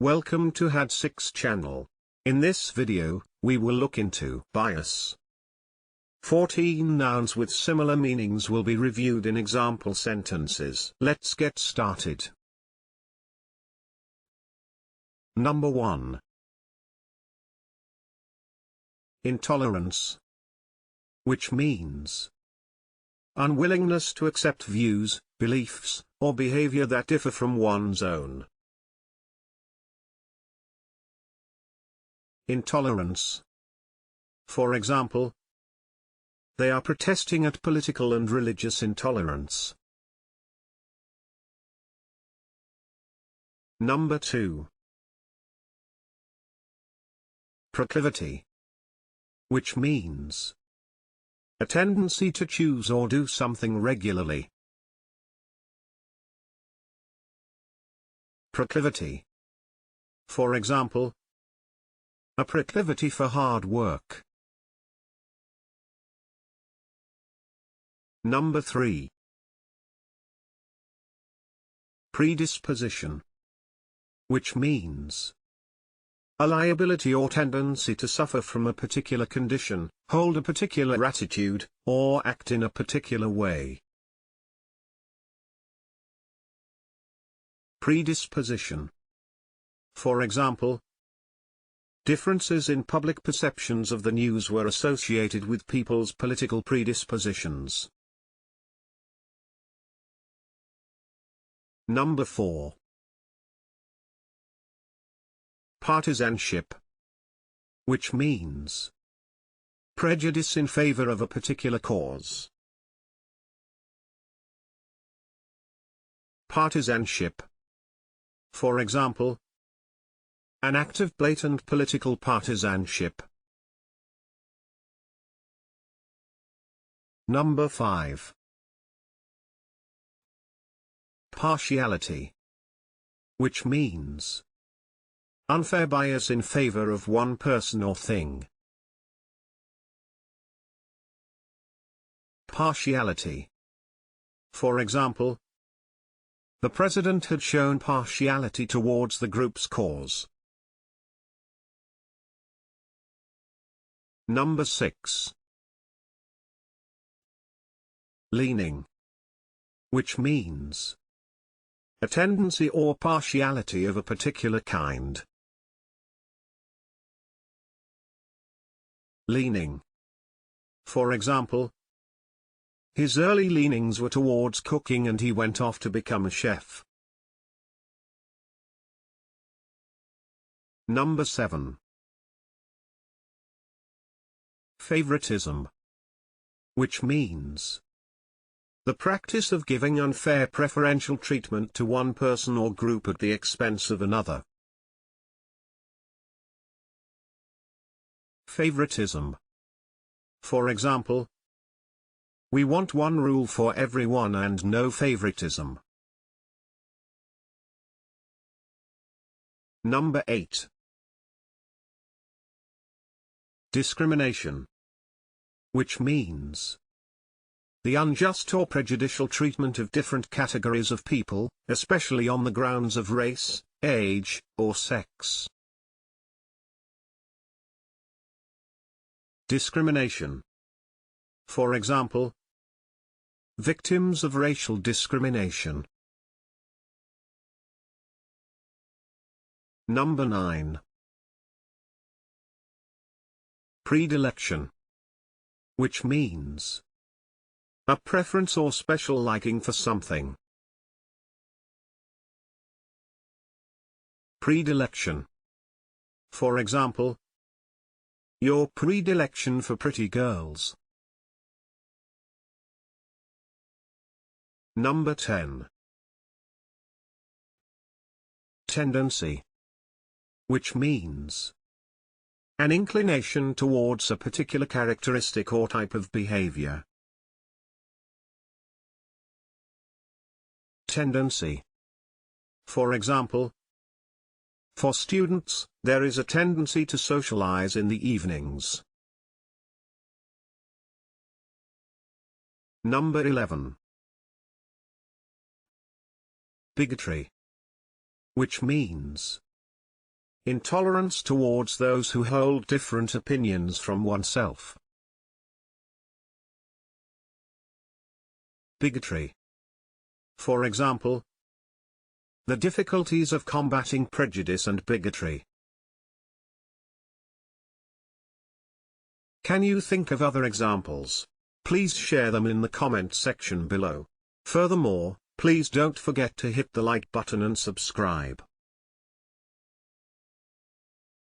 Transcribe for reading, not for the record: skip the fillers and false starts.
Welcome to had6 channel. In this video, we will look into bias. 14 nouns with similar meanings will be reviewed in example sentences. Let's get started. Number 1. Intolerance, which means unwillingness to accept views, beliefs, or behavior that differ from one's own. Intolerance. For example, they are protesting at political and religious intolerance. Number 2. Proclivity, which means a tendency to choose or do something regularly. Proclivity. For example, a proclivity for hard work. Number 3. Predisposition, which means a liability or tendency to suffer from a particular condition, hold a particular attitude, or act in a particular way. Predisposition. For example, differences in public perceptions of the news were associated with people's political predispositions. Number 4. Partisanship, which means prejudice in favor of a particular cause. Partisanship. For example, an act of blatant political partisanship. Number 5. Partiality, which means unfair bias in favor of one person or thing. Partiality. For example, the president had shown partiality towards the group's cause. Number 6. Leaning, which means a tendency or partiality of a particular kind. Leaning. For example, his early leanings were towards cooking and he went off to become a chef. Number 7. Favoritism, which means the practice of giving unfair preferential treatment to one person or group at the expense of another. Favoritism. For example, we want one rule for everyone and no favoritism. Number 8. Discrimination, which means the unjust or prejudicial treatment of different categories of people, especially on the grounds of race, age, or sex. Discrimination. For example, victims of racial discrimination. Number 9. Predilection, which means a preference or special liking for something. Predilection. For example, your predilection for pretty girls. Number 10. Tendency, which means an inclination towards a particular characteristic or type of behavior. Tendency. For example, for students, there is a tendency to socialize in the evenings. Number 11. Bigotry, which means Intolerance towards those who hold different opinions from oneself. Bigotry. For example, the difficulties of combating prejudice and bigotry. Can you think of other examples? Please share them in the comment section below. Furthermore, please don't forget to hit the like button and subscribe.